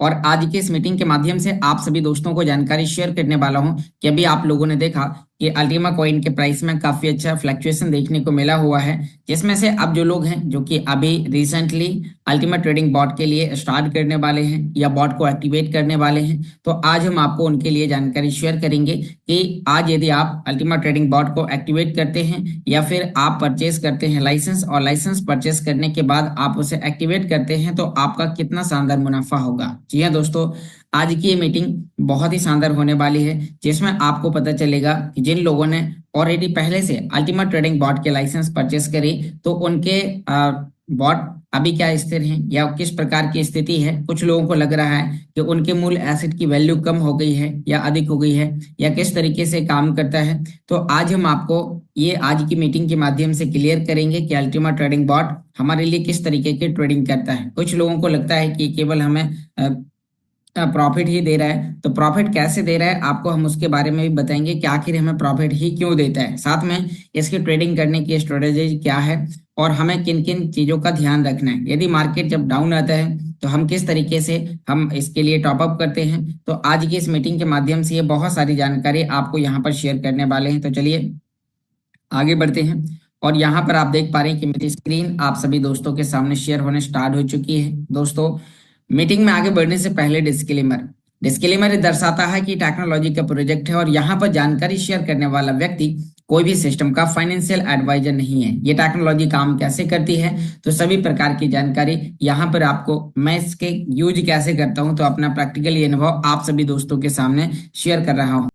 और आज की इस मीटिंग के माध्यम से आप सभी दोस्तों को जानकारी शेयर करने वाला हूं कि अभी आप लोगों ने देखा कि अल्टीमा कॉइन के प्राइस में काफी अच्छा फ्लक्चुएशन देखने को मिला हुआ है, जिसमें से अब जो लोग हैं जो कि अभी रिसेंटली अल्टीमा ट्रेडिंग बॉट के लिए स्टार्ट करने वाले हैं या बॉट को एक्टिवेट करने वाले हैं, तो आज हम आपको उनके लिए जानकारी शेयर करेंगे कि आज यदि आप अल्टीमा ट्रेडिंग बॉट को एक्टिवेट करते हैं या फिर आप परचेस करते हैं लाइसेंस और लाइसेंस परचेस करने के बाद आप उसे एक्टिवेट करते हैं तो आपका कितना शानदार मुनाफा होगा। जी हाँ दोस्तों, आज की ये मीटिंग बहुत ही शानदार होने वाली है, जिसमें आपको पता चलेगा कि जिन लोगों ने ऑलरेडी पहले से अल्टीमा ट्रेडिंग बॉट के लाइसेंस परचेस करी तो उनके बॉट अभी क्या स्थिर हैं या किस प्रकार की स्थिति है। कुछ लोगों को लग रहा है कि उनके मूल एसेट की वैल्यू कम हो गई है या अधिक हो गई है या किस तरीके से काम करता है। तो आज हम आपको ये आज की मीटिंग के माध्यम से क्लियर करेंगे कि अल्टीमा ट्रेडिंग बॉट हमारे लिए किस तरीके की ट्रेडिंग करता है। कुछ लोगों को लगता है कि केवल हमें प्रॉफिट ही दे रहा है, तो प्रॉफिट कैसे दे रहा है आपको हम उसके बारे में भी बताएंगे कि आखिर हमें प्रॉफिट ही क्यों देता है, साथ में इसकी ट्रेडिंग करने की स्ट्रेटेजी क्या है और हमें किन किन चीजों का ध्यान रखना है। यदि मार्केट जब डाउन आता है तो हम किस तरीके से हम इसके लिए टॉप अप करते हैं। तो आज की इस मीटिंग के माध्यम से ये बहुत सारी जानकारी आपको यहाँ पर शेयर करने वाले हैं। तो चलिए आगे बढ़ते हैं। और यहाँ पर आप देख पा रहे हैं कि मेरी स्क्रीन आप सभी दोस्तों के सामने शेयर होने स्टार्ट हो चुकी है। दोस्तों, मीटिंग में आगे बढ़ने से पहले डिस्क्लेमर डिस्क्लेमर दर्शाता है कि टेक्नोलॉजी का प्रोजेक्ट है और यहाँ पर जानकारी शेयर करने वाला व्यक्ति कोई भी सिस्टम का फाइनेंशियल एडवाइजर नहीं है। ये टेक्नोलॉजी काम कैसे करती है तो सभी प्रकार की जानकारी यहाँ पर आपको मैं इसके यूज कैसे करता हूँ तो अपना प्रैक्टिकली अनुभव आप सभी दोस्तों के सामने शेयर कर रहा हूँ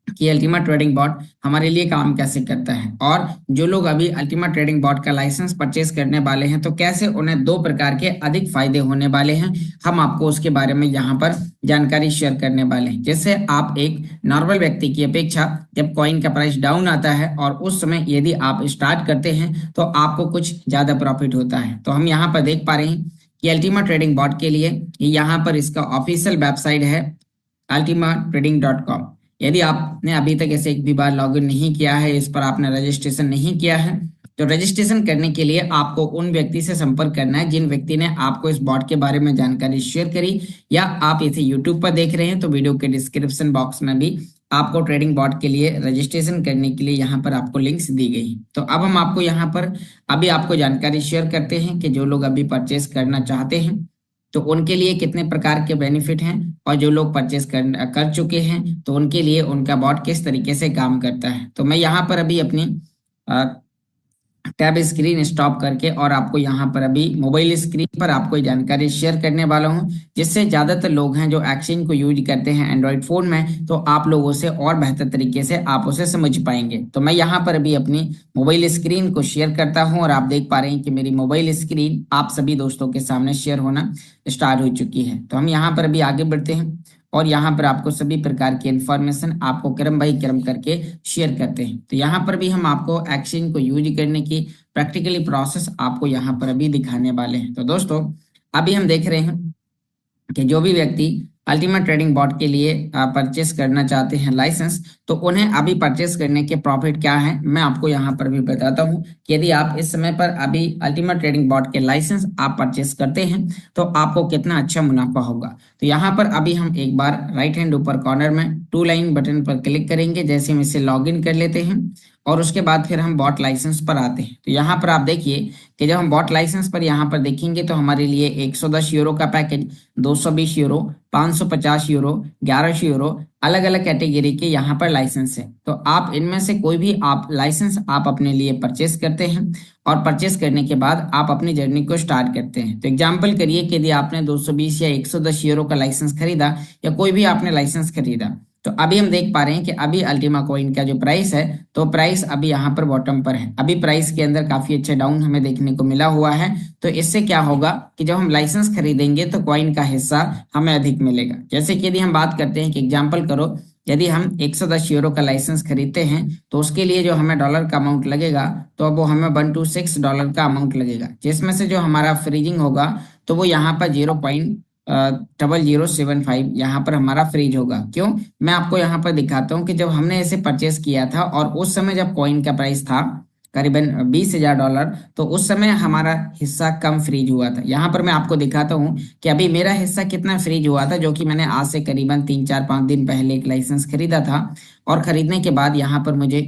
कि अल्टीमा ट्रेडिंग बॉट हमारे लिए काम कैसे करता है। और जो लोग अभी अल्टीमा ट्रेडिंग बॉट का लाइसेंस परचेस करने वाले हैं तो कैसे उन्हें दो प्रकार के अधिक फायदे होने वाले हैं, हम आपको उसके बारे में यहाँ पर जानकारी शेयर करने वाले हैं, जिससे आप एक नॉर्मल व्यक्ति की अपेक्षा जब कॉइन का प्राइस डाउन आता है और उस समय यदि आप स्टार्ट करते हैं तो आपको कुछ ज्यादा प्रॉफिट होता है। तो हम यहाँ पर देख पा रहे हैं कि अल्टीमा ट्रेडिंग बॉट के लिए यहाँ पर इसका ऑफिशियल वेबसाइट है ultimatrading.com। यदि आपने अभी तक ऐसे एक भी बार लॉगिन नहीं किया है, इस पर आपने रजिस्ट्रेशन नहीं किया है, तो रजिस्ट्रेशन करने के लिए आपको उन व्यक्ति से संपर्क करना है जिन व्यक्ति ने आपको इस बॉट के बारे में जानकारी शेयर करी, या आप इसे यूट्यूब पर देख रहे हैं तो वीडियो के डिस्क्रिप्शन बॉक्स में भी आपको ट्रेडिंग बॉट के लिए रजिस्ट्रेशन करने के लिए यहाँ पर आपको लिंक्स दी गई। तो अब हम आपको यहाँ पर अभी आपको जानकारी शेयर करते हैं कि जो लोग अभी परचेस करना चाहते हैं तो उनके लिए कितने प्रकार के बेनिफिट हैं और जो लोग परचेस कर चुके हैं तो उनके लिए उनका बॉट किस तरीके से काम करता है। तो मैं यहाँ पर अभी अपनी टैब स्क्रीन स्टॉप करके और आपको यहाँ पर अभी मोबाइल स्क्रीन पर आपको जानकारी शेयर करने वाला हूँ, जिससे ज्यादातर लोग हैं जो एक्शन को यूज करते हैं एंड्रॉइड फोन में, तो आप लोगों से और बेहतर तरीके से आप उसे समझ पाएंगे। तो मैं यहाँ पर अभी अपनी मोबाइल स्क्रीन को शेयर करता हूँ और आप देख पा रहे हैं कि मेरी मोबाइल स्क्रीन आप सभी दोस्तों के सामने शेयर होना स्टार्ट हो चुकी है। तो हम यहाँ पर अभी आगे बढ़ते हैं और यहाँ पर आपको सभी प्रकार की इंफॉर्मेशन आपको क्रम बाई क्रम करके शेयर करते हैं। तो यहाँ पर भी हम आपको एक्शन को यूज करने की प्रैक्टिकली प्रोसेस आपको यहाँ पर अभी दिखाने वाले हैं। तो दोस्तों, अभी हम देख रहे हैं कि जो भी व्यक्ति अल्टीमा ट्रेडिंग बॉट के लिए परचेस करना चाहते हैं लाइसेंस, तो उन्हें अभी परचेस करने के प्रॉफिट क्या है मैं आपको यहाँ पर भी बताता हूँ कि यदि आप इस समय पर अभी अल्टीमा ट्रेडिंग बॉट के लाइसेंस आप परचेस करते हैं तो आपको कितना अच्छा मुनाफा होगा। तो यहाँ पर अभी हम एक बार राइट हैंड ऊपर कॉर्नर में टू लाइन बटन पर क्लिक करेंगे, जैसे हम इसे लॉग इन कर लेते हैं और उसके बाद फिर हम बॉट लाइसेंस पर आते हैं। तो यहाँ पर आप देखिए कि जब हम बॉट लाइसेंस पर यहाँ पर देखेंगे तो हमारे लिए 110 यूरो का पैकेज, 220 यूरो, 550 यूरो, 1100 यूरो अलग अलग कैटेगरी के यहाँ पर लाइसेंस है। तो आप इनमें से कोई भी आप लाइसेंस आप अपने लिए परचेस करते हैं और परचेस करने के बाद आप अपनी जर्नी को स्टार्ट करते हैं। तो एग्जाम्पल करिए कि यदि आपने 220 या 110 यूरो का लाइसेंस खरीदा या कोई भी आपने लाइसेंस खरीदा, तो अभी हम देख पा रहे हैं कि अभी अल्टीमा कॉइन का जो प्राइस है तो प्राइस अभी यहाँ पर बॉटम पर है। अभी प्राइस के अंदर काफी अच्छा डाउन हमें देखने को मिला हुआ है। तो इससे क्या होगा कि जब हम लाइसेंस खरीदेंगे तो कॉइन का हिस्सा हमें अधिक मिलेगा। जैसे कि यदि हम बात करते हैं कि एग्जाम्पल करो, यदि हम 110 यूरो का लाइसेंस खरीदते हैं तो उसके लिए जो हमें डॉलर का अमाउंट लगेगा तो वो हमें $126 का अमाउंट लगेगा, जिसमें से जो हमारा फ्रीजिंग होगा तो वो यहाँ पर 0.0075 यहाँ पर हमारा फ्रीज होगा। क्यों, मैं आपको यहाँ पर दिखाता हूँ कि जब हमने इसे परचेस किया था और उस समय जब कॉइन का प्राइस था करीबन $20,000, तो उस समय हमारा हिस्सा कम फ्रीज हुआ था। यहाँ पर मैं आपको दिखाता हूँ कि अभी मेरा हिस्सा कितना फ्रीज हुआ था, जो कि मैंने आज से करीबन 3 4 5 दिन पहले एक लाइसेंस खरीदा था। और खरीदने के बाद यहाँ पर मुझे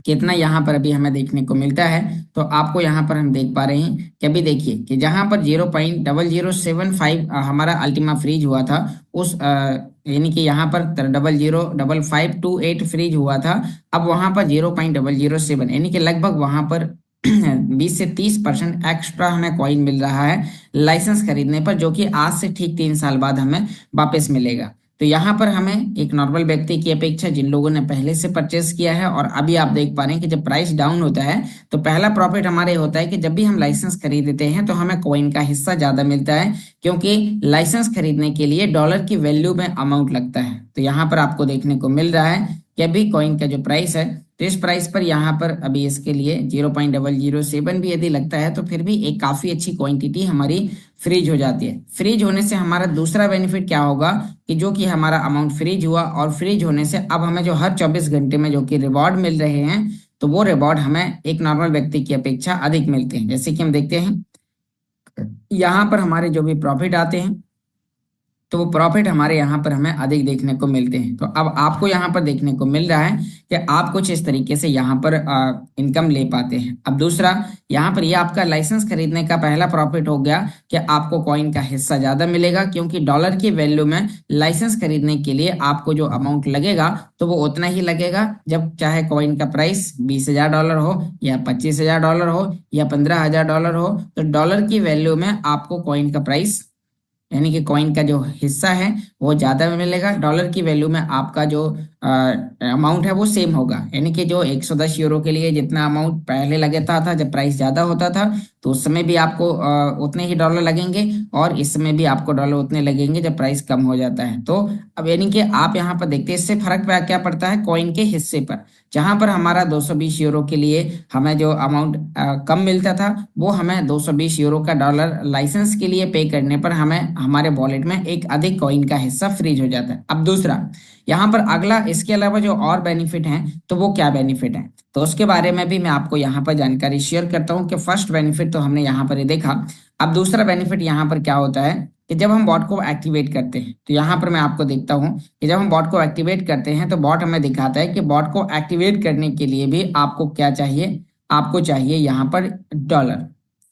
कितना यहाँ पर अभी हमें देखने को मिलता है, तो आपको यहाँ पर हम देख पा रहे हैं कि अभी देखिए कि जहाँ पर 0.0075 हमारा अल्टीमा फ्रीज हुआ था, उस यानी कि यहाँ पर 005528 फ्रीज हुआ था। अब वहाँ पर 0.007 यानी कि लगभग वहाँ पर 20 से 30% एक्स्ट्रा हमें कॉइन मिल रहा है लाइसेंस खरीदने पर, जो कि आज से ठीक 3 साल बाद हमें वापस मिलेगा। तो यहाँ पर हमें एक नॉर्मल व्यक्ति की अपेक्षा जिन लोगों ने पहले से परचेस किया है, और अभी आप देख पा रहे हैं कि जब प्राइस डाउन होता है तो पहला प्रॉफिट हमारे होता है कि जब भी हम लाइसेंस खरीदते हैं तो हमें कॉइन का हिस्सा ज्यादा मिलता है, क्योंकि लाइसेंस खरीदने के लिए डॉलर की वैल्यू में अमाउंट लगता है। तो यहाँ पर आपको देखने को मिल रहा है कि अभी कॉइन का जो प्राइस है, तो इस प्राइस पर यहाँ पर अभी इसके लिए 0.007 भी यदि लगता है तो फिर भी एक काफी अच्छी क्वांटिटी हमारी फ्रीज हो जाती है। फ्रीज होने से हमारा दूसरा बेनिफिट क्या होगा कि जो कि हमारा अमाउंट फ्रीज हुआ, और फ्रीज होने से अब हमें जो हर 24 घंटे में जो कि रिवॉर्ड मिल रहे हैं, तो वो रिवॉर्ड हमें एक नॉर्मल व्यक्ति की अपेक्षा अधिक मिलते हैं। जैसे कि हम देखते हैं यहाँ पर हमारे जो भी प्रॉफिट आते हैं, तो वो प्रॉफिट हमारे यहाँ पर हमें अधिक देखने को मिलते हैं। तो अब आपको यहाँ पर देखने को मिल रहा है कि आप कुछ इस तरीके से यहाँ पर इनकम ले पाते हैं। अब दूसरा, यहाँ पर ये आपका लाइसेंस खरीदने का पहला प्रॉफिट हो गया कि आपको कॉइन का हिस्सा ज्यादा मिलेगा, क्योंकि डॉलर की वैल्यू में लाइसेंस खरीदने के लिए आपको जो अमाउंट लगेगा तो वो उतना ही लगेगा, जब चाहे कॉइन का प्राइस $20,000 हो या $25,000 हो या $15,000 हो, तो डॉलर की वैल्यू में आपको कॉइन का प्राइस यानी कि कॉइन का जो हिस्सा है वो ज्यादा मिलेगा। डॉलर की वैल्यू में आपका जो अमाउंट है वो सेम होगा, यानी कि जो 110 यूरो के लिए जितना अमाउंट पहले लगता था जब प्राइस ज्यादा होता था, तो उस समय भी आपको उतने ही डॉलर लगेंगे, और इस समय भी आपको डॉलर उतने लगेंगे जब प्राइस कम हो जाता है। तो अब यानी कि आप यहाँ पर देखते हैं इससे फर्क क्या पड़ता है कॉइन के हिस्से पर। जहां पर हमारा 220 यूरो के लिए हमें जो अमाउंट कम मिलता था, वो हमें 220 यूरो का डॉलर लाइसेंस के लिए पे करने पर हमें हमारे वॉलेट में एक अधिक कॉइन का हिस्सा फ्रीज हो जाता है। अब दूसरा, यहाँ पर अगला इसके अलावा जो और बेनिफिट हैं, तो वो क्या बेनिफिट हैं, तो उसके बारे में भी मैं आपको यहाँ पर जानकारी शेयर करता हूँ। कि फर्स्ट बेनिफिट तो हमने यहाँ पर ये देखा। अब दूसरा बेनिफिट यहाँ पर क्या होता है कि जब हम बॉट को एक्टिवेट करते हैं, तो यहाँ पर मैं आपको देखता हूँ कि जब हम बॉट को एक्टिवेट करते हैं तो बॉट हमें दिखाता है कि बॉट को एक्टिवेट करने के लिए भी आपको क्या चाहिए, आपको चाहिए यहाँ पर डॉलर।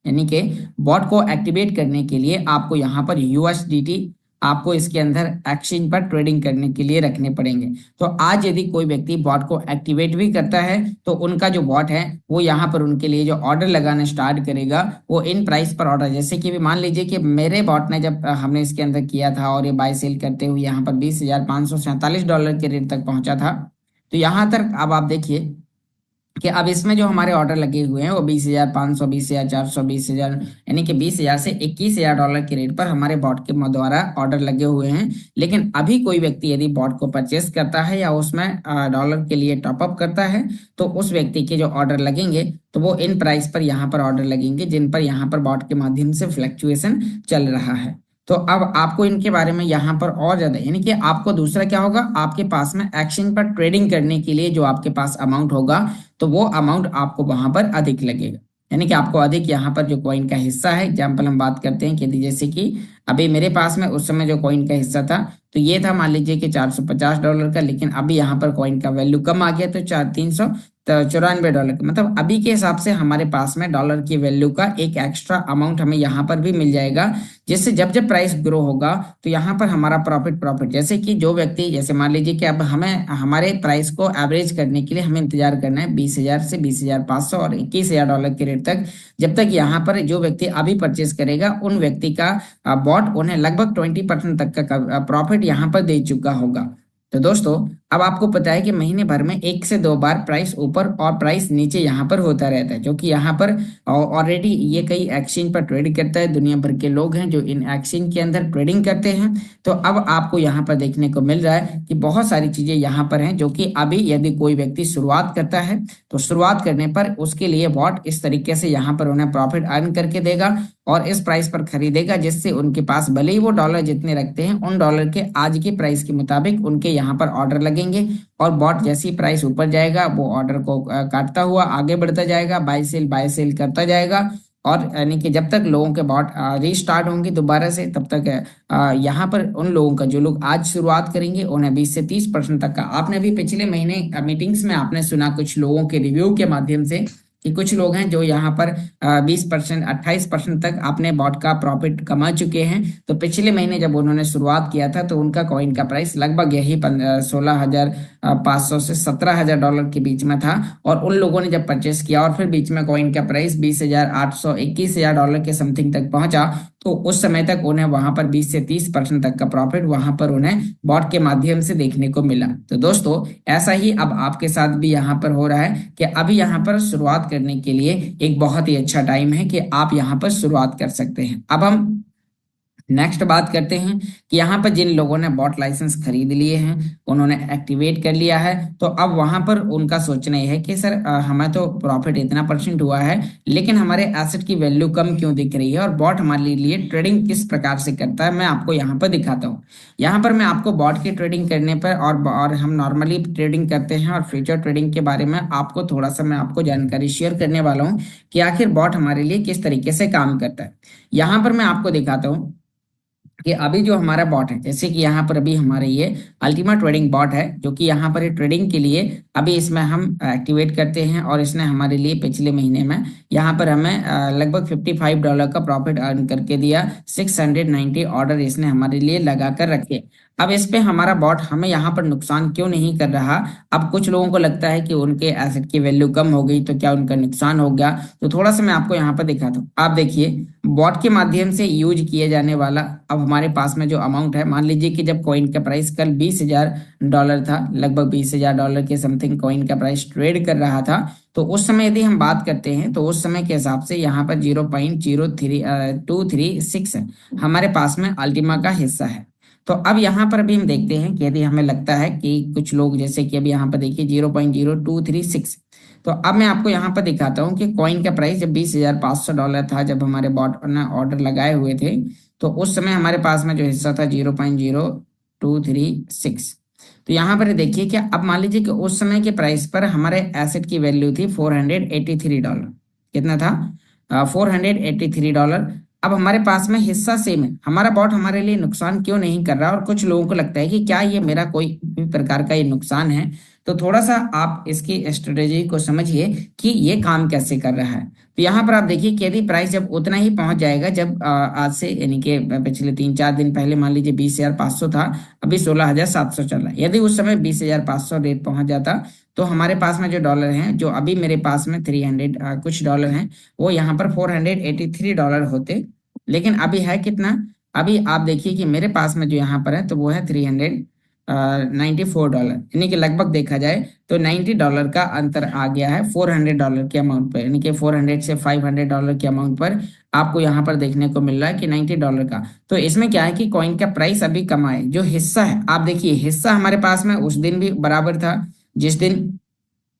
यानी कि बॉट को एक्टिवेट करने के लिए आपको यहाँ पर यूएसडीटी आपको इसके अंदर एक्सचेंज पर ट्रेडिंग करने के लिए रखने पड़ेंगे। तो आज यदि कोई व्यक्ति बॉट को एक्टिवेट भी करता है, तो उनका जो बॉट है वो यहाँ पर उनके लिए जो ऑर्डर लगाना स्टार्ट करेगा वो इन प्राइस पर ऑर्डर, जैसे कि भी मान लीजिए कि मेरे बॉट ने जब हमने इसके अंदर किया था और ये बाय सेल करते हुए यहाँ पर $20,547 के रेट तक पहुंचा था। तो यहाँ तक अब आप देखिए कि अब इसमें जो हमारे ऑर्डर लगे हुए हैं वो 20,500, 20,400, 20,000, यानी कि 20,000 से $21,000 के रेट पर हमारे बॉट के द्वारा ऑर्डर लगे हुए हैं। लेकिन अभी कोई व्यक्ति यदि बॉट को परचेस करता है या उसमें डॉलर के लिए टॉपअप करता है, तो उस व्यक्ति के जो ऑर्डर लगेंगे तो वो इन प्राइस पर यहाँ पर ऑर्डर लगेंगे, जिन पर यहाँ पर बॉट के माध्यम से फ्लक्चुएशन चल रहा है। तो अब आपको इनके बारे में यहाँ पर और ज्यादा, यानी कि आपको दूसरा क्या होगा, आपके पास में एक्सचेंज पर ट्रेडिंग करने के लिए जो आपके पास अमाउंट होगा, तो वो अमाउंट आपको वहां पर अधिक लगेगा। यानी कि आपको अधिक यहाँ पर जो कॉइन का हिस्सा है, एग्जाम्पल हम बात करते हैं कि जैसे कि अभी मेरे पास में उस समय जो कॉइन का हिस्सा था तो ये था मान लीजिए कि $450 का, लेकिन अभी यहाँ पर कॉइन का वैल्यू कम आ गया तो 394 का, मतलब अभी के हिसाब से हमारे पास में डॉलर की वैल्यू का एक एक्स्ट्रा अमाउंट हमें यहाँ पर भी मिल जाएगा, जिससे जब जब प्राइस ग्रो होगा तो यहाँ पर हमारा प्रॉफिट जैसे कि जो व्यक्ति, जैसे मान लीजिए कि अब हमें हमारे प्राइस को एवरेज करने के लिए हमें इंतजार करना है 20,000 से 20,500 और $21,000 के रेट तक। जब तक यहाँ पर जो व्यक्ति अभी परचेस करेगा उन व्यक्ति का बॉट उन्हें लगभग 20% तक का प्रॉफिट यहाँ पर दे चुका होगा। तो दोस्तों, अब आपको पता है कि महीने भर में 1 से 2 बार प्राइस ऊपर और प्राइस नीचे यहाँ पर होता रहता है, जो कि यहाँ पर ऑलरेडी ये कई एक्सचेंज पर ट्रेड करता है। दुनिया भर के लोग हैं जो इन एक्सचेंज के अंदर ट्रेडिंग करते हैं। तो अब आपको यहाँ पर देखने को मिल रहा है कि बहुत सारी चीजें यहाँ पर हैं, जो कि अभी यदि कोई व्यक्ति शुरुआत करता है तो शुरुआत करने पर उसके लिए बॉट इस तरीके से यहाँ पर उन्हें प्रॉफिट अर्न करके देगा और इस प्राइस पर खरीदेगा, जिससे उनके पास भले ही वो डॉलर जितने रखते हैं उन डॉलर के आज के प्राइस के मुताबिक उनके यहाँ पर ऑर्डर लग लगेंगे और बॉट जैसी प्राइस ऊपर जाएगा वो ऑर्डर को काटता हुआ आगे बढ़ता जाएगा, बाय सेल करता जाएगा। और यानी कि जब तक लोगों के बॉट रीस्टार्ट होंगे दोबारा से, तब तक यहाँ पर उन लोगों का जो लोग आज शुरुआत करेंगे उन्हें 20 से 30% तक का, आपने भी पिछले महीने मीटिंग्स में आपने सुना कुछ लोगों के रिव्यू के माध्यम से कि कुछ लोग हैं जो यहाँ पर 20% 28% तक अपने बॉट का प्रॉफिट कमा चुके हैं। तो पिछले महीने जब उन्होंने शुरुआत किया था तो उनका कॉइन का प्राइस लगभग यही 16,500 से $17,000 के बीच में था। और उन लोगों ने जब परचेस किया और फिर बीच में कॉइन का प्राइस 20,800 $21,000 के समथिंग तक पहुंचा, तो उस समय तक उन्हें वहां पर 20 से 30% तक का प्रॉफिट वहां पर उन्हें बॉट के माध्यम से देखने को मिला। तो दोस्तों ऐसा ही अब आपके साथ भी यहाँ पर हो रहा है कि अभी यहाँ पर शुरुआत करने के लिए एक बहुत ही अच्छा टाइम है कि आप यहाँ पर शुरुआत कर सकते हैं। अब हम नेक्स्ट बात करते हैं कि यहाँ पर जिन लोगों ने बॉट लाइसेंस खरीद लिए हैं, उन्होंने एक्टिवेट कर लिया है, तो अब वहां पर उनका सोचना यह है कि सर हमें तो प्रॉफिट इतना परसेंट हुआ है लेकिन हमारे एसेट की वैल्यू कम क्यों दिख रही है और बॉट हमारे लिए ट्रेडिंग किस प्रकार से करता है, मैं आपको यहाँ पर दिखाता हूँ। यहाँ पर मैं आपको बॉट की ट्रेडिंग करने पर और हम नॉर्मली ट्रेडिंग करते हैं और फ्यूचर ट्रेडिंग के बारे में आपको थोड़ा सा मैं आपको जानकारी शेयर करने वाला हूँ कि आखिर बॉट हमारे लिए किस तरीके से काम करता है। यहाँ पर मैं आपको दिखाता हूँ कि अभी जो हमारा बॉट है, जैसे कि यहाँ पर अभी हमारे ये अल्टीमा ट्रेडिंग बॉट है जो कि यहाँ पर ट्रेडिंग के लिए अभी इसमें हम एक्टिवेट करते हैं और इसने हमारे लिए पिछले महीने में यहाँ पर हमें लगभग $55 का प्रॉफिट अर्न करके दिया। 690 ऑर्डर इसने हमारे लिए लगा कर रखे। अब इस पे हमारा बॉट हमें यहाँ पर नुकसान क्यों नहीं कर रहा। अब कुछ लोगों को लगता है कि उनके एसेट की वैल्यू कम हो गई तो क्या उनका नुकसान हो गया, तो थोड़ा सा मैं आपको यहाँ पर दिखाता हूँ। आप देखिए बॉट के माध्यम से यूज किए जाने वाला अब हमारे पास में जो अमाउंट है, मान लीजिए कि जब कॉइन का प्राइस कल $20,000 था, लगभग $20,000 के समथिंग कॉइन का प्राइस ट्रेड कर रहा था, तो उस समय यदि हम बात करते हैं तो उस समय के हिसाब से यहाँ पर 0.236 हमारे पास में अल्टीमा का हिस्सा है। तो अब यहाँ पर अभी हम देखते हैं कि यदि हमें लगता है कि कुछ लोग जैसे कि अभी यहाँ पर देखिए 0.0236, तो अब मैं आपको यहाँ पर दिखाता हूँ कि कॉइन का प्राइस जब $20,500 था, जब हमारे बॉट ने ऑर्डर लगाए हुए थे, तो उस समय हमारे पास में जो हिस्सा था 0.0236। तो यहाँ पर देखिए कि अब मान लीजिए कि उस समय के प्राइस पर हमारे एसेट की वैल्यू थी $483। कितना था? $483। अब हमारे पास में हिस्सा सेम है, हमारा बॉट हमारे लिए नुकसान क्यों नहीं कर रहा। और कुछ लोगों को लगता है कि क्या ये मेरा कोई भी प्रकार का ये नुकसान है, तो थोड़ा सा आप इसकी स्ट्रेटेजी को समझिए कि ये काम कैसे कर रहा है। तो यहाँ पर आप देखिए कि यदि प्राइस जब उतना ही पहुंच जाएगा जब आज से यानी कि पिछले 3-4 दिन पहले मान लीजिए 20,500 था, अभी 16,700 चल रहा है, यदि उस समय 20,500 रेट पहुंच जाता तो हमारे पास में जो डॉलर हैं, जो अभी मेरे पास में 300 कुछ डॉलर हैं, वो यहाँ पर $483 होते। लेकिन अभी है कितना? अभी आप देखिए कि मेरे पास में जो यहाँ पर है तो वो है $394, यानी कि लगभग देखा जाए तो $90 का अंतर आ गया है $400 के अमाउंट पर, यानी कि 400 से $500 के अमाउंट पर आपको यहाँ पर देखने को मिल रहा है कि $90 का। तो इसमें क्या है कि कॉइन का प्राइस अभी कम है, जो हिस्सा है आप देखिए हिस्सा हमारे पास में उस दिन भी बराबर था जिस दिन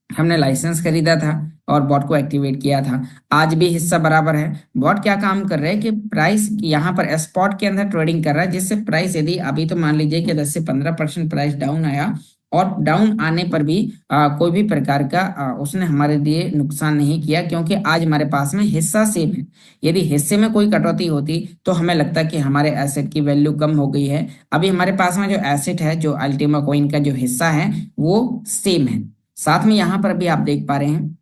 हमने लाइसेंस खरीदा था और बॉट को एक्टिवेट किया था, आज भी हिस्सा बराबर है। बॉट क्या काम कर रहा है कि प्राइस यहाँ पर स्पॉट के अंदर ट्रेडिंग कर रहा है, जिससे प्राइस यदि अभी तो मान लीजिए कि 10 से 15% प्राइस डाउन आया और डाउन आने पर भी कोई भी प्रकार का उसने हमारे लिए नुकसान नहीं किया, क्योंकि आज हमारे पास में हिस्सा सेम है। यदि हिस्से में कोई कटौती होती तो हमें लगता कि हमारे एसेट की वैल्यू कम हो गई है। अभी हमारे पास में जो एसेट है, जो अल्टीमा कॉइन का जो हिस्सा है वो सेम है। साथ में यहाँ पर भी आप देख पा रहे हैं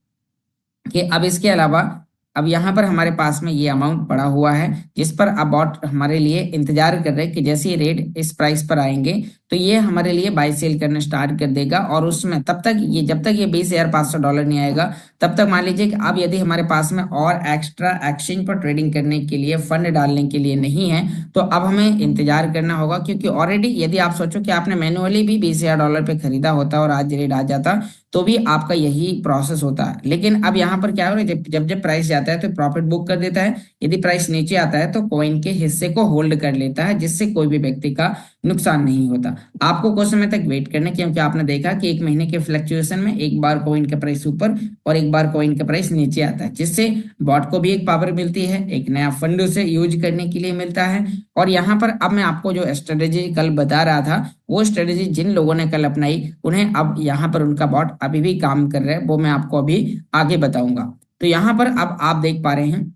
कि अब इसके अलावा अब यहाँ पर हमारे पास में ये अमाउंट पड़ा हुआ है जिस पर अब बॉट हमारे लिए इंतजार कर रहे हैं कि जैसे ही रेट इस प्राइस पर आएंगे तो ये हमारे लिए बाय सेल करना स्टार्ट कर देगा। और उसमें तब तक ये जब तक ये $20,500 नहीं आएगा तब तक मान लीजिए कि अब यदि हमारे पास में और एक्स्ट्रा एक्सचेंज पर ट्रेडिंग करने के लिए फंड डालने के लिए नहीं है तो अब हमें इंतजार करना होगा, क्योंकि ऑलरेडी यदि आप सोचो कि आपने मैनुअली भी $20,000 पे खरीदा होता और आज रेट आ जाता तो भी आपका यही प्रोसेस होता है। लेकिन अब यहाँ पर क्या हो रहा है, जब जब प्राइस जाता है तो प्रॉफिट बुक कर देता है, यदि प्राइस नीचे आता है तो कॉइन के हिस्से को होल्ड कर लेता है, जिससे कोई भी व्यक्ति का नुकसान नहीं होता। आपको कुछ समय तक वेट करना, क्योंकि आपने देखा कि एक महीने के फ्लक्चुएशन में एक बार कॉइन का प्राइस ऊपर और एक बार कॉइन का प्राइस नीचे आता है, जिससे बॉट को भी एक पावर मिलती है, एक नया फंड उसे यूज करने के लिए मिलता है। और यहाँ पर अब मैं आपको जो स्ट्रेटेजी कल बता रहा था वो स्ट्रेटेजी जिन लोगों ने कल अपनाई उन्हें अब यहाँ पर उनका बॉट अभी भी काम कर रहा है, वो मैं आपको अभी आगे बताऊंगा। तो यहाँ पर अब आप देख पा रहे हैं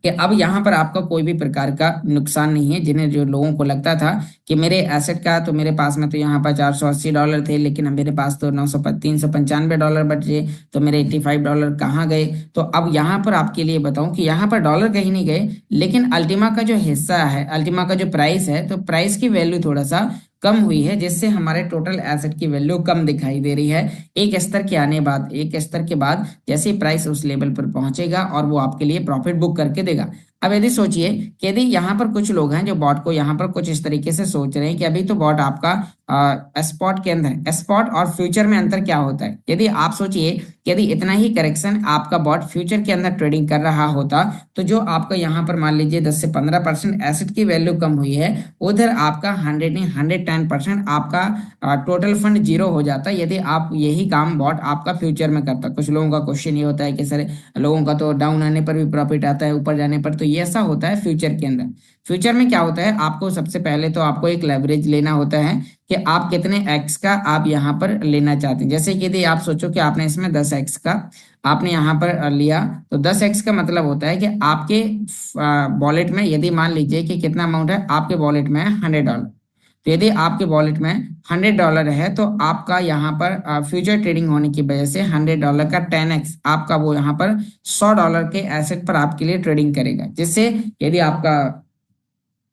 कि अब यहाँ पर आपका कोई भी प्रकार का नुकसान नहीं है। जिन्हें जो लोगों को लगता था कि मेरे एसेट का तो मेरे पास में तो यहाँ पर $480 थे, लेकिन अब मेरे पास तो 395 डॉलर बचे, तो मेरे $85 कहाँ गए। तो अब यहाँ पर आपके लिए बताऊं कि यहाँ पर डॉलर कहीं नहीं गए, लेकिन अल्टीमा का जो हिस्सा है, अल्टीमा का जो प्राइस है, तो प्राइस की वैल्यू थोड़ा सा कम हुई है, जिससे हमारे टोटल एसेट की वैल्यू कम दिखाई दे रही है। एक स्तर के बाद जैसे प्राइस उस लेवल पर पहुंचेगा और वो आपके लिए प्रॉफिट बुक करके देगा। अब यदि सोचिए कि यदि यहाँ पर कुछ लोग हैं जो बॉट को यहाँ पर कुछ इस तरीके से सोच रहे हैं कि अभी तो बॉट आपका स्पॉट के अंदर, स्पॉट और फ्यूचर में अंतर क्या होता है। यदि आप सोचिए कि यदि इतना ही करेक्शन आपका बॉट फ्यूचर के अंदर ट्रेडिंग कर रहा होता, तो जो आपका यहाँ पर मान लीजिए 10 से 15% एसेट की वैल्यू कम हुई है, उधर आपका 110% आपका टोटल फंड जीरो हो जाता यदि आप यही काम बॉट आपका फ्यूचर में करता। कुछ लोगों का क्वेश्चन ये होता है कि सर, लोगों का तो डाउन आने पर भी प्रॉफिट आता है, ऊपर जाने पर, तो ये ऐसा होता है फ्यूचर के अंदर। फ्यूचर में क्या होता है, आपको सबसे पहले तो आपको एक लेवरेज लेना होता है कि आप कितने एक्स का आप यहाँ पर लेना चाहते हैं। जैसे कि यदि आप सोचो कि आपने इसमें 10x का आपने यहाँ पर लिया, तो 10x का मतलब होता है कि आपके वॉलेट में यदि मान लीजिए कि कितना अमाउंट है, आपके वॉलेट में है $100। तो यदि आपके वॉलेट में $100 है, तो आपका यहाँ पर फ्यूचर ट्रेडिंग होने की वजह से $100 का 10x आपका वो यहाँ पर $100 के एसेट पर आपके लिए ट्रेडिंग करेगा। जिससे यदि आपका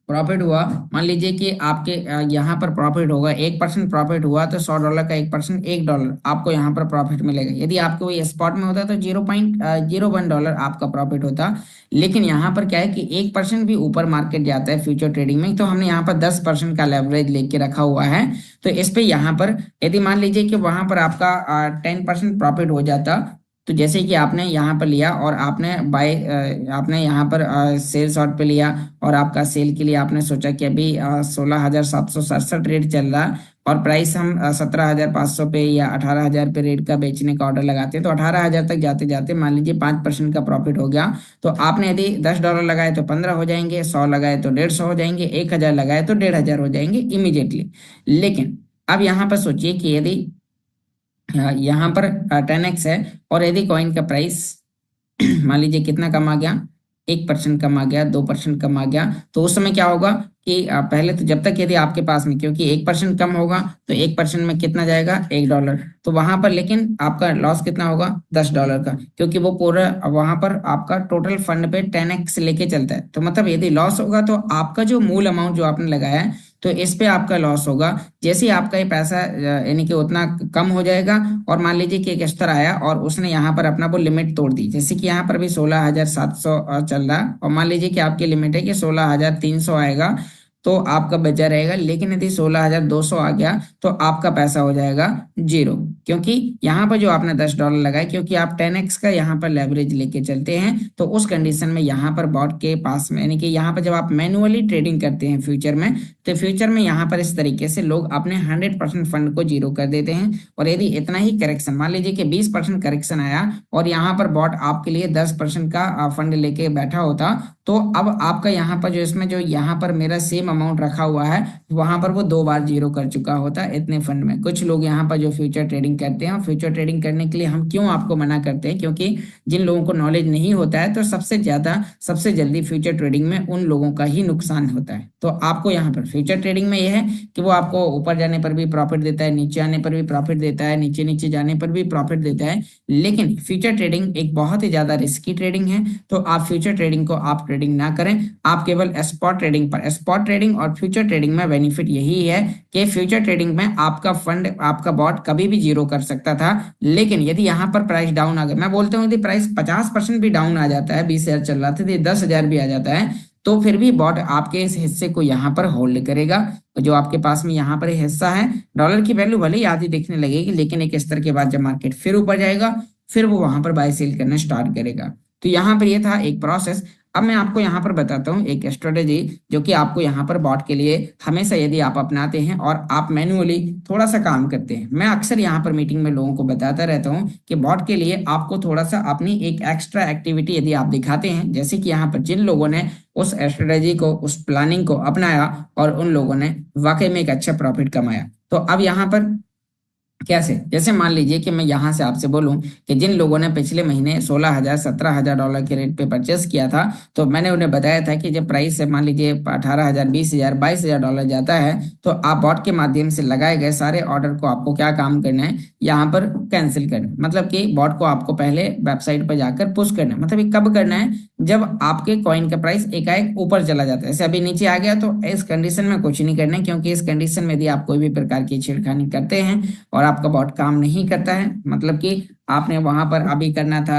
प्रॉफिट हुआ, मान लीजिए कि आपके यहाँ पर प्रॉफिट होगा 1% प्रॉफिट हुआ, तो $100 का 1% $1 आपको यहाँ पर प्रॉफिट मिलेगा। यदि आपको ये स्पॉट में होता तो $0.01 आपका प्रॉफिट होता। लेकिन यहाँ पर क्या है कि 1% भी ऊपर मार्केट जाता है फ्यूचर ट्रेडिंग में, तो हमने यहाँ पर 10% का लेवरेज लेके रखा हुआ है। तो इस पे यहाँ पर यदि मान लीजिए कि वहां पर आपका 10% प्रॉफिट हो जाता, तो जैसे कि आपने यहाँ पर लिया और आपने यहाँ पर सेल शॉर्ट पे लिया, और आपका सेल के लिए आपने सोचा कि अभी 16,767 रेट चल रहा, और प्राइस हम 17,500 पे या 18,000 पे रेट का बेचने का ऑर्डर लगाते हैं, तो 18,000 तक जाते जाते मान लीजिए 5% का प्रॉफिट हो गया। तो आपने यदि $10 लगाए तो 15 हो जाएंगे, 100 लगाए तो 150 हो जाएंगे, 1,000 लगाए तो 1,500 हो जाएंगे इमीडिएटली। लेकिन अब यहाँ पर सोचिए कि यदि यहाँ पर 10x है, और यदि कॉइन का प्राइस मान लीजिए कितना कम आ गया, 1% कम आ गया, 2% कम आ गया, तो उस समय क्या होगा कि पहले तो जब तक यदि आपके पास में, क्योंकि 1% कम होगा तो 1% में कितना जाएगा, $1, तो वहां पर लेकिन आपका लॉस कितना होगा, $10 का, क्योंकि वो पूरा वहां पर आपका टोटल फंड पे 10x लेके चलता है। तो मतलब यदि लॉस होगा तो आपका जो मूल अमाउंट जो आपने लगाया है, तो इस पे आपका लॉस होगा। जैसे ही आपका ये पैसा यानी कि उतना कम हो जाएगा, और मान लीजिए कि एक स्तर आया और उसने यहाँ पर अपना वो लिमिट तोड़ दी, जैसे कि यहाँ पर भी 16,700 चल रहा, और मान लीजिए कि आपकी लिमिट है कि 16,300 आएगा, तो आपका बचा रहेगा। लेकिन यदि 16,200 आ गया तो आपका पैसा हो जाएगा जीरो, क्योंकि यहाँ पर जो आपने $10 लगाए, क्योंकि आप 10x का यहाँ पर लेवरेज लेके चलते हैं, तो उस कंडीशन में यहाँ पर बॉट के पास में, यानी कि यहाँ पर जब आप मैनुअली ट्रेडिंग करते हैं फ्यूचर में, तो फ्यूचर में यहाँ पर इस तरीके से लोग अपने 100% फंड को जीरो कर देते हैं। और यदि इतना ही करेक्शन, मान लीजिए कि 20% करेक्शन आया और यहाँ पर बॉट आपके लिए 10% का फंड लेके बैठा होता, तो अब आपका यहाँ पर जो इसमें जो यहाँ पर मेरा सेम अमाउंट रखा हुआ है, वहां पर वो 2 बार जीरो कर चुका होता है इतने फंड में। कुछ लोग यहाँ पर जो फ्यूचर ट्रेडिंग करते हैं, फ्यूचर ट्रेडिंग करने के लिए हम क्यों आपको मना करते हैं, क्योंकि जिन लोगों को नॉलेज नहीं होता है, तो सबसे जल्दी फ्यूचर ट्रेडिंग में उन लोगों का ही नुकसान होता है। तो आपको यहाँ पर फ्यूचर ट्रेडिंग में यह है कि वो आपको ऊपर जाने पर भी प्रॉफिट देता है, नीचे आने पर भी प्रॉफिट देता है, नीचे नीचे जाने पर भी प्रॉफिट देता है। लेकिन फ्यूचर ट्रेडिंग एक बहुत ही ज्यादा रिस्की ट्रेडिंग है, तो आप फ्यूचर ट्रेडिंग को आप ट्रेडिंग ना करें। आप केवल स्पॉट ट्रेडिंग पर, स्पॉट ट्रेडिंग और फ्यूचर ट्रेडिंग में बेनिफिट यही है कि फ्यूचर ट्रेडिंग में आपका फंड, आपका बॉट कभी भी जीरो कर सकता था। लेकिन यदि यहाँ पर प्राइस डाउन आ गया, मैं बोलता हूँ यदि प्राइस 50% भी डाउन आ जाता है, 20,000 चल रहा था, यदि 10,000 भी आ जाता है, तो फिर भी बॉट आपके इस हिस्से को यहाँ पर होल्ड करेगा। जो आपके पास में यहाँ पर हिस्सा है, डॉलर की वैल्यू भले ही आधी दिखने लगेगी, लेकिन एक स्तर के बाद जब मार्केट फिर ऊपर जाएगा, फिर वो वहां पर बाय सेल करना स्टार्ट करेगा। तो यहाँ पर ये था एक प्रोसेस। अब मैं आपको यहाँ पर बताता हूँ एक स्ट्रेटेजी जो कि आपको यहाँ पर बॉट के लिए हमेशा यदि आप अपनाते हैं और आप मैन्युअली थोड़ा सा काम करते हैं, मैं अक्सर यहाँ पर मीटिंग में लोगों को बताता रहता हूँ कि बॉट के लिए आपको थोड़ा सा अपनी एक एक्स्ट्रा एक्टिविटी यदि आप दिखाते हैं, जैसे कि यहाँ पर जिन लोगों ने उस स्ट्रेटेजी को, उस प्लानिंग को अपनाया और उन लोगों ने वाकई में एक अच्छा प्रॉफिट कमाया। तो अब यहाँ पर कैसे, जैसे मान लीजिए कि मैं यहाँ से आपसे बोलूं कि जिन लोगों ने पिछले महीने 16,000 17,000 डॉलर के रेट पे परचेस किया था, तो मैंने उन्हें बताया था कि जब प्राइस से मान लीजिए 18,000 20,000 22,000 डॉलर जाता है तो आप बॉट के माध्यम से लगाए गए सारे ऑर्डर को आपको क्या काम करना है, यहाँ पर कैंसिल करना है। मतलब कि बॉट को आपको पहले वेबसाइट पर जाकर पुश करना है। मतलब ये कब करना है, जब आपके कॉइन का प्राइस एकाएक ऊपर चला जाता है, जैसे अभी नीचे आ गया, तो इस कंडीशन में कुछ नहीं करना है, क्योंकि इस कंडीशन में यदि आप कोई भी प्रकार की छेड़खानी करते हैं और आपका बॉट काम नहीं करता है, मतलब कि आपने वहां पर अभी करना था,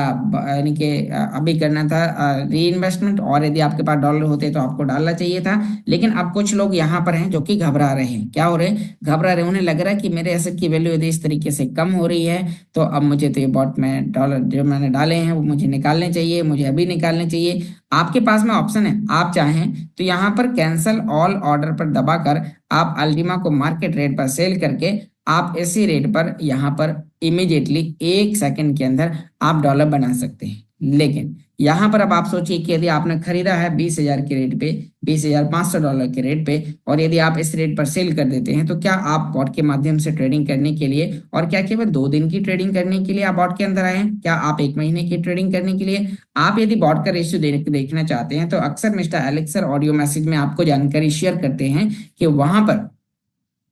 यानी कि अभी करना था री इन्वेस्टमेंट, और यदि आपके पास डॉलर होते तो आपको डालना चाहिए था। लेकिन अब कुछ लोग यहाँ पर हैं जो कि घबरा रहे हैं। क्या हो रहे हैं, घबरा रहे हैं। उन्हें लग रहा है कि मेरे एसेट की वैल्यू यदि इस तरीके से कम हो रही है तो अब मुझे तो ये बॉट में डॉलर जो मैंने डाले हैं वो मुझे निकालने चाहिए, मुझे अभी निकालने चाहिए। आपके पास में ऑप्शन है, आप चाहें तो यहाँ पर कैंसल ऑल ऑर्डर पर दबाकर आप अल्टीमा को मार्केट रेट पर सेल करके आप इसी रेट पर यहाँ पर इमीडिएटली 1 सेकंड के अंदर आप डॉलर बना सकते हैं। लेकिन यहाँ पर अब आप सोचिए कि यदि आपने खरीदा है 20,000 के रेट पे, 20,500 डॉलर के रेट पे, और यदि आप इस रेट पर सेल कर देते हैं, तो क्या आप बॉट के माध्यम से ट्रेडिंग करने के लिए, और क्या केवल 2 दिन की ट्रेडिंग करने के लिए आप बॉट के अंदर आए हैं, क्या आप 1 महीने की ट्रेडिंग करने के लिए, आप यदि बॉट का रेशियो देखना चाहते हैं तो अक्सर मिस्टर एलेक्सर ऑडियो मैसेज में आपको जानकारी शेयर करते हैं कि वहां पर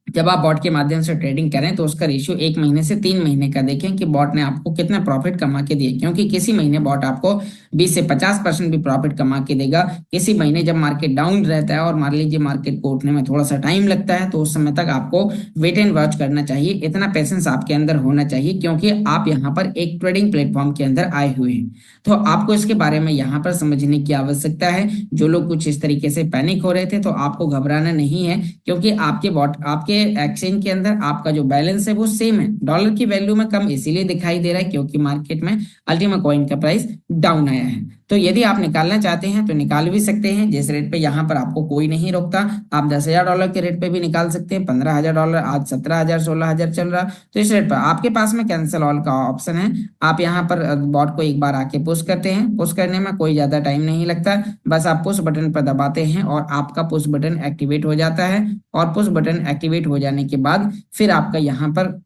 जब आप बॉट के माध्यम से ट्रेडिंग करें तो उसका रेशियो 1 महीने से 3 महीने का देखें कि बॉट ने आपको कितना प्रॉफिट कमा के दिया, क्योंकि किसी महीने बॉट आपको 20 से 50% भी प्रॉफिट कमा के देगा। किसी महीने जब मार्केट डाउन रहता है और मान लीजिए मार्केट को उठने में थोड़ा सा टाइम लगता है, तो उस समय तक आपको वेट एंड वॉच करना चाहिए। इतना पेशेंस आपके अंदर होना चाहिए, क्योंकि आप यहाँ पर एक ट्रेडिंग प्लेटफॉर्म के अंदर आए हुए हैं। तो आपको इसके बारे में यहाँ पर समझने की आवश्यकता है। जो लोग कुछ इस तरीके से पैनिक हो रहे थे, तो आपको घबराना नहीं है, क्योंकि आपके बॉट आपके एक्सचेंज के अंदर आपका जो बैलेंस है वो सेम है। डॉलर की वैल्यू में कम इसीलिए दिखाई दे रहा है क्योंकि मार्केट में अल्टीमा कॉइन का प्राइस डाउन आया है। तो यदि आप निकालना चाहते हैं तो निकाल भी सकते हैं, जिस रेट पे यहाँ पर आपको कोई नहीं रोकता। आप 10,000 डॉलर के रेट पे भी निकाल सकते हैं, 15,000 डॉलर, आज 17,000 16,000 चल रहा, तो इस रेट पर आपके पास में कैंसिल ऑल का ऑप्शन है। आप यहाँ पर बॉट को एक बार आके पुश करते हैं। पुश करने में कोई ज्यादा टाइम नहीं लगता, बस आप पुश बटन पर दबाते हैं और आपका पुश बटन एक्टिवेट हो जाता है। और पुश बटन एक्टिवेट हो जाने के बाद फिर आपका यहाँ पर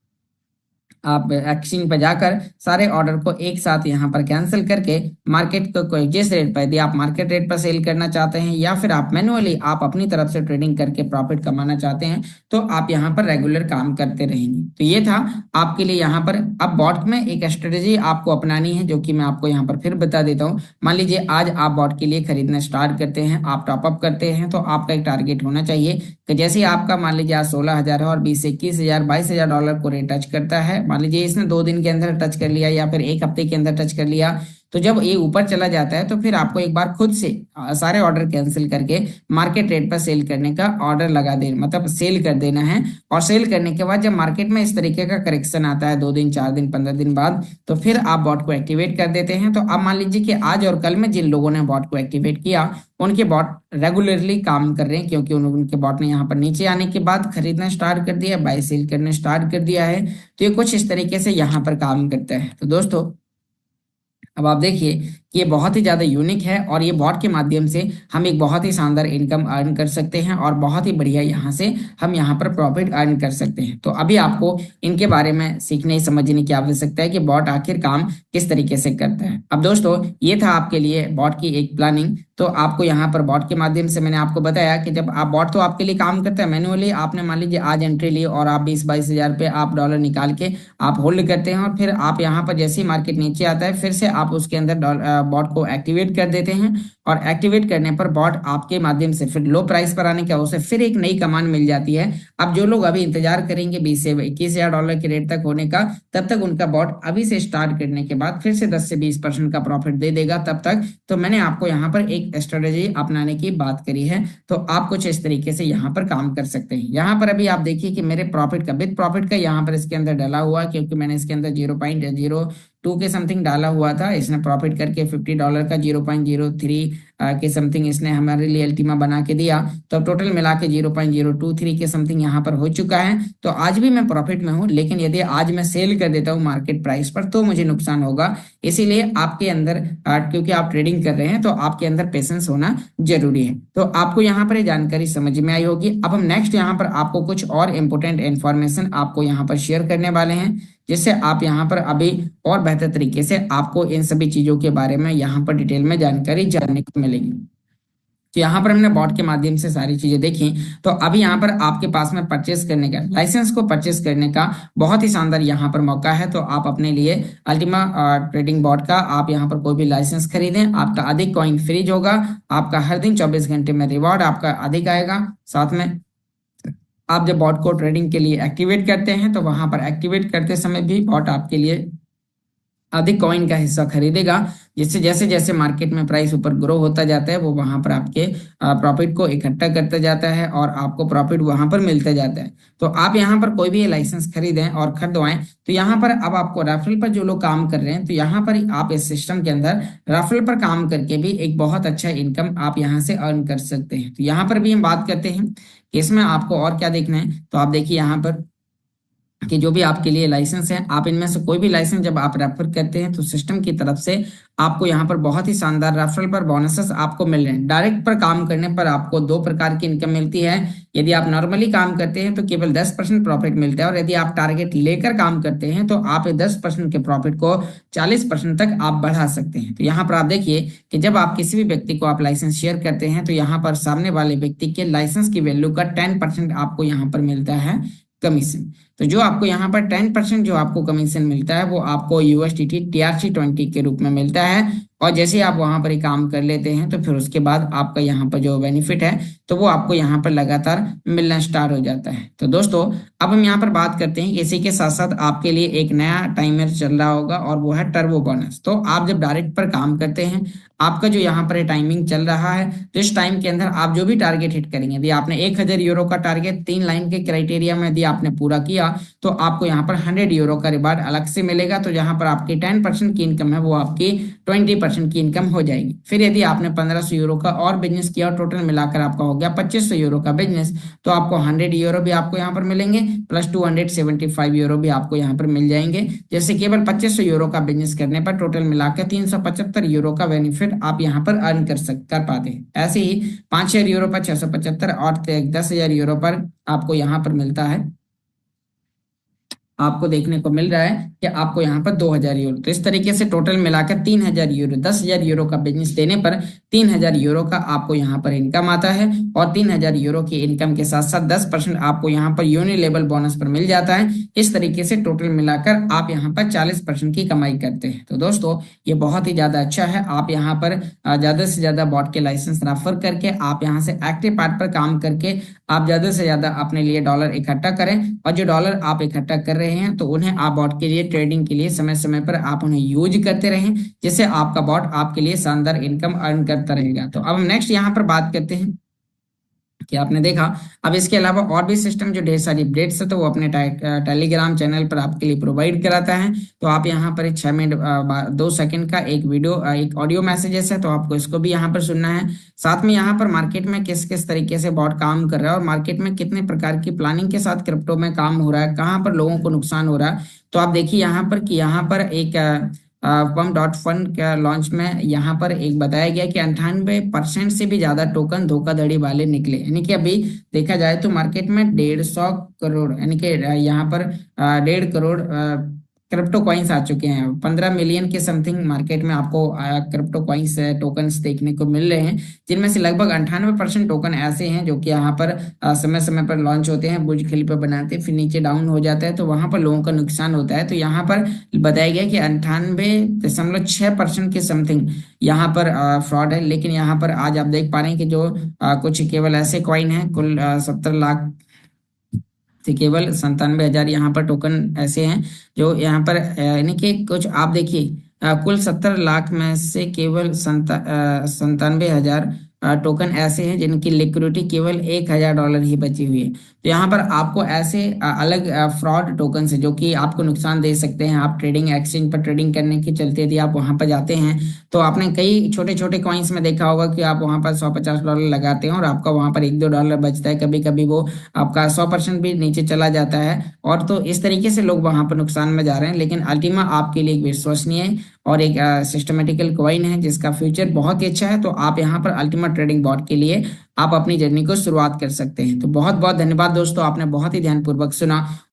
आप एक्सचेंज पर जाकर सारे ऑर्डर को एक साथ यहाँ पर कैंसिल करके मार्केट को कोई जिस रेट पर, यदि आप मार्केट रेट पर सेल करना चाहते हैं या फिर आप मैन्युअली आप अपनी तरफ से ट्रेडिंग करके प्रॉफिट कमाना चाहते हैं, तो आप यहाँ पर रेगुलर काम करते रहेंगे। तो ये था आपके लिए यहाँ पर। अब बॉट में एक स्ट्रेटेजी आपको अपनानी है जो कि मैं आपको यहाँ पर फिर बता देता हूँ। मान लीजिए आज आप बॉट के लिए खरीदना स्टार्ट करते हैं, आप टॉपअप करते हैं, तो आपका एक टारगेट होना चाहिए कि जैसे आपका मान लीजिए आज 16,000 है और 20 से 21,000 22,000 डॉलर को रेट टच करता है, मान लीजिए इसने 2 दिन के अंदर टच कर लिया या फिर एक हफ्ते के अंदर टच कर लिया, तो जब ये ऊपर चला जाता है तो फिर आपको एक बार खुद से सारे ऑर्डर कैंसिल करके मार्केट रेट पर सेल करने का ऑर्डर लगा दे, मतलब सेल कर देना है। और सेल करने के बाद जब मार्केट में इस तरीके का करेक्शन आता है 2 दिन 4 दिन 15 दिन बाद, तो फिर आप बॉट को एक्टिवेट कर देते हैं। तो अब मान लीजिए कि आज और कल में जिन लोगों ने बॉट को एक्टिवेट किया उनके बॉट रेगुलरली काम कर रहे हैं, क्योंकि उनके बॉट ने यहाँ पर नीचे आने के बाद खरीदना स्टार्ट कर दिया, बाय सेल करना स्टार्ट कर दिया है। तो ये कुछ इस तरीके से यहाँ पर काम करता है। तो दोस्तों अब आप देखिए कि ये बहुत ही ज्यादा यूनिक है और ये बॉट के माध्यम से हम एक बहुत ही शानदार इनकम अर्न कर सकते हैं और बहुत ही बढ़िया यहाँ से हम यहाँ पर प्रॉफिट अर्न कर सकते हैं। तो अभी आपको इनके बारे में सीखने समझने की आवश्यकता है कि बॉट आखिर काम किस तरीके से करता है। अब दोस्तों ये था आपके लिए बॉट की एक प्लानिंग। तो आपको यहाँ पर बॉट के माध्यम से मैंने आपको बताया कि जब आप बॉट तो आपके लिए काम करता है मैन्युअली, आपने मान लीजिए आज एंट्री ली और आप 20-22 हजार पे आप डॉलर निकाल के आप होल्ड करते हैं और फिर आप यहाँ पर जैसे ही मार्केट नीचे आता है फिर से आप उसके अंदर बॉट को एक्टिवेट कर देते हैं। और एक्टिवेट करने पर बॉट आपके माध्यम से फिर लो प्राइस पर आने के वजह से फिर एक नई कमान मिल जाती है। अब जो लोग अभी इंतजार करेंगे 20 से 21,000 डॉलर के रेट तक होने का, तब तक उनका बॉट अभी से स्टार्ट करने के बाद फिर से 10 से 20% का प्रॉफिट दे देगा तब तक। तो मैंने आपको यहाँ पर एक स्ट्रेटेजी अपनाने की बात करी है, तो आप कुछ इस तरीके से यहाँ पर काम कर सकते हैं। यहाँ पर अभी आप देखिए कि मेरे प्रॉफिट का, विद प्रॉफिट का यहाँ पर इसके अंदर डाला हुआ है, क्योंकि मैंने इसके अंदर 0.02 के समथिंग डाला हुआ था। इसने प्रॉफिट करके $50 का 0.03 के समथिंग इसने हमारे लिए अल्टीमा बना के दिया। तो अब टोटल मिला के 0.023 के समथिंग यहाँ पर हो चुका है। तो आज भी मैं प्रॉफिट में हूँ, लेकिन यदि आज मैं सेल कर देता हूँ मार्केट प्राइस पर तो मुझे नुकसान होगा। इसीलिए आपके अंदर क्योंकि आप ट्रेडिंग कर रहे हैं तो आपके अंदर पेशेंस होना जरूरी है। तो आपको यहाँ पर ये जानकारी समझ में आई होगी। अब हम नेक्स्ट यहाँ पर आपको कुछ और इंपॉर्टेंट इंफॉर्मेशन आपको यहाँ पर शेयर करने वाले हैं, जिससे आप यहाँ पर अभी और बेहतर तरीके से आपको इन सभी चीजों के बारे में यहाँ पर डिटेल में जानकारी जानने को मिलेगी। तो यहाँ पर हमने बॉट के माध्यम से सारी चीजें देखी। तो अभी यहाँ पर आपके पास में परचेस करने का, लाइसेंस को परचेस करने का बहुत ही शानदार यहाँ पर मौका है। तो आप अपने लिए अल्टीमा ट्रेडिंग बॉट का आप यहाँ पर कोई भी लाइसेंस खरीदें, आपका अधिक कॉइन फ्रीज होगा, आपका हर दिन 24 घंटे में रिवॉर्ड आपका अधिक आएगा। साथ में आप जब बॉट को ट्रेडिंग के लिए एक्टिवेट करते हैं तो वहां पर एक्टिवेट करते समय भी बॉट आपके लिए अधिक कॉइन का हिस्सा खरीदेगा, जिससे जैसे जैसे मार्केट में प्राइस ऊपर ग्रो होता जाता है वो वहां पर आपके प्रॉफिट को इकट्ठा करता जाता है और आपको प्रॉफिट वहां पर मिलता जाता है। तो आप यहाँ पर कोई भी लाइसेंस खरीदें और खरीदवाएं तो यहाँ पर अब आपको रेफरल पर जो लोग काम कर रहे हैं तो यहाँ पर आप इस सिस्टम के अंदर रेफरल पर काम करके भी एक बहुत अच्छा इनकम आप यहाँ से अर्न कर सकते हैं। तो यहाँ पर भी हम बात करते हैं कि इसमें आपको और क्या देखना है। तो आप देखिए यहाँ पर कि जो भी आपके लिए लाइसेंस है, आप इनमें से कोई भी लाइसेंस जब आप रेफर करते हैं तो सिस्टम की तरफ से आपको यहाँ पर बहुत ही शानदार रेफरल पर बोनसेस आपको मिल रहे हैं। डायरेक्ट पर काम करने पर आपको दो प्रकार की इनकम मिलती है। यदि आप नॉर्मली काम करते हैं तो केवल 10% प्रॉफिट मिलता है, और यदि आप टारगेट लेकर काम करते हैं तो आप 10% के प्रॉफिट को 40% तक आप बढ़ा सकते हैं। तो यहाँ पर आप देखिए कि जब आप किसी भी व्यक्ति को आप लाइसेंस शेयर करते हैं तो यहाँ पर सामने वाले व्यक्ति के लाइसेंस की वैल्यू का 10% आपको यहाँ पर मिलता है कमीशन। तो जो आपको यहाँ पर 10% जो आपको कमीशन मिलता है वो आपको USDT TRC20 के रूप में मिलता है। और जैसे आप वहां पर ही काम कर लेते हैं तो फिर उसके बाद आपका यहाँ पर जो बेनिफिट है तो वो आपको यहाँ पर लगातार मिलना स्टार्ट हो जाता है। तो दोस्तों अब हम यहाँ पर बात करते हैं, इसी के साथ साथ आपके लिए एक नया टाइमर चल रहा होगा और वो है टर्बो बोनस। तो आप जब डायरेक्ट पर काम करते हैं, आपका जो यहाँ पर टाइमिंग चल रहा है, तो इस टाइम के अंदर आप जो भी टारगेट हिट करेंगे, यदि आपने 1000 यूरो का टारगेट 3 लाइन के क्राइटेरिया में यदि आपने पूरा किया तो आपको यहाँ पर 100 यूरो का रिवार्ड अलग से मिलेगा। तो जहां पर आपकी 10% की इनकम है वो आपकी 20% की इनकम हो जाएगी। फिर यदि आपने 1500 यूरो का और बिजनेस किया और टोटल मिलाकर आपका हो गया 2500 यूरो का बिजनेस, तो आपको 100 यूरो भी आपको यहाँ पर मिलेंगे प्लस 275 यूरो भी आपको यहाँ पर मिल जाएंगे। जैसे केवल 2500 यूरो का बिजनेस करने पर टोटल मिलाकर 375 यूरो का बेनिफिट आप यहाँ पर अर्न कर पाते हैं। ऐसे ही 5000 यूरो पर 675 और 10,000 यूरो पर आपको यहाँ पर मिलता है, आपको देखने को मिल रहा है कि आपको यहाँ पर 2000 यूरो। तो इस तरीके से टोटल मिलाकर 3000 यूरो, 10,000 यूरो का बिजनेस देने पर 3000 यूरो का आपको यहाँ पर इनकम आता है। और 3000 यूरो की इनकम के साथ साथ 10% आपको यहाँ पर यूनिलेवल बोनस पर मिल जाता है। इस तरीके से टोटल मिलाकर आप यहाँ पर 40% की कमाई करते हैं। तो दोस्तों ये बहुत ही ज्यादा अच्छा है। आप यहाँ पर ज्यादा से ज्यादा बॉट के लाइसेंस रेफर करके आप यहाँ से एक्टिव पार्ट पर काम करके आप ज्यादा से ज्यादा अपने लिए डॉलर इकट्ठा करें, और जो डॉलर आप इकट्ठा कर रहे हैं तो उन्हें आप बॉट के लिए ट्रेडिंग के लिए समय समय पर आप उन्हें यूज करते रहें, जिससे आपका बॉट आपके लिए शानदार इनकम अर्न करता रहेगा। तो अब हम नेक्स्ट यहाँ पर बात करते हैं कि आपने देखा अब इसके अलावा और भी सिस्टम जो ढेर सारी अपडेट्स है तो वो अपने टेलीग्राम चैनल पर आपके लिए प्रोवाइड कराता है। तो आप यहाँ पर 6 मिनट 2 सेकंड का एक वीडियो एक ऑडियो मैसेजेस है, तो आपको इसको भी यहाँ पर सुनना है। साथ में यहाँ पर मार्केट में किस किस तरीके से बॉट काम कर रहा है और मार्केट में कितने प्रकार की प्लानिंग के साथ क्रिप्टो में काम हो रहा है, कहाँ पर लोगों को नुकसान हो रहा है। तो आप देखिए यहाँ पर कि यहाँ पर एक pump.fund का लॉन्च में यहाँ पर एक बताया गया कि 98% से भी ज्यादा टोकन धोखाधड़ी वाले निकले। यानी कि अभी देखा जाए तो मार्केट में 150 करोड़ यानी कि यहाँ पर 1.5 करोड़ क्रिप्टो कॉइन्स आ चुके हैं। 15 मिलियन के समथिंग मार्केट में आपको क्रिप्टो कॉइन्स टोकन्स देखने को मिल रहे हैं, जिनमें से लगभग 98% टोकन ऐसे हैं जो कि यहाँ पर समय समय पर लॉन्च होते हैं, बुर्ज खलीफा बनाते हैं, फिर नीचे डाउन हो जाता है, तो वहां पर लोगों का नुकसान होता है। तो यहाँ पर बताया गया कि 98.6% के समथिंग यहाँ पर फ्रॉड है। लेकिन यहाँ पर आज आप देख पा रहे हैं कि जो कुछ केवल ऐसे कॉइन है, कुल 70 लाख से केवल 97,000 यहाँ पर टोकन ऐसे हैं जो यहाँ पर यानी कि कुछ आप देखिए कुल 70 लाख में से केवल 97,000 टोकन ऐसे हैं जिनकी लिक्विडिटी केवल $1,000 ही बची हुई है। तो यहाँ पर आपको ऐसे अलग फ्रॉड टोकन है जो कि आपको नुकसान दे सकते हैं। आप ट्रेडिंग एक्सचेंज पर ट्रेडिंग करने के चलते यदि आप वहां पर जाते हैं तो आपने कई छोटे छोटे कॉइन्स में देखा होगा कि आप वहां पर $150 लगाते हैं और आपका वहां पर $1-2 बचता है। कभी कभी वो आपका 100% भी नीचे चला जाता है। और तो इस तरीके से लोग वहां पर नुकसान में जा रहे हैं। लेकिन अल्टीमा आपके लिए एक विश्वसनीय और एक सिस्टमेटिकल कॉइन है जिसका फ्यूचर बहुत ही अच्छा है। तो आप यहाँ पर अल्टीमा ट्रेडिंग बॉट के लिए आप अपनी जर्नी को शुरुआत कर सकते हैं। तो बहुत बहुत धन्यवाद दोस्तों, आपने बहुत ही ध्यानपूर्वक सुना।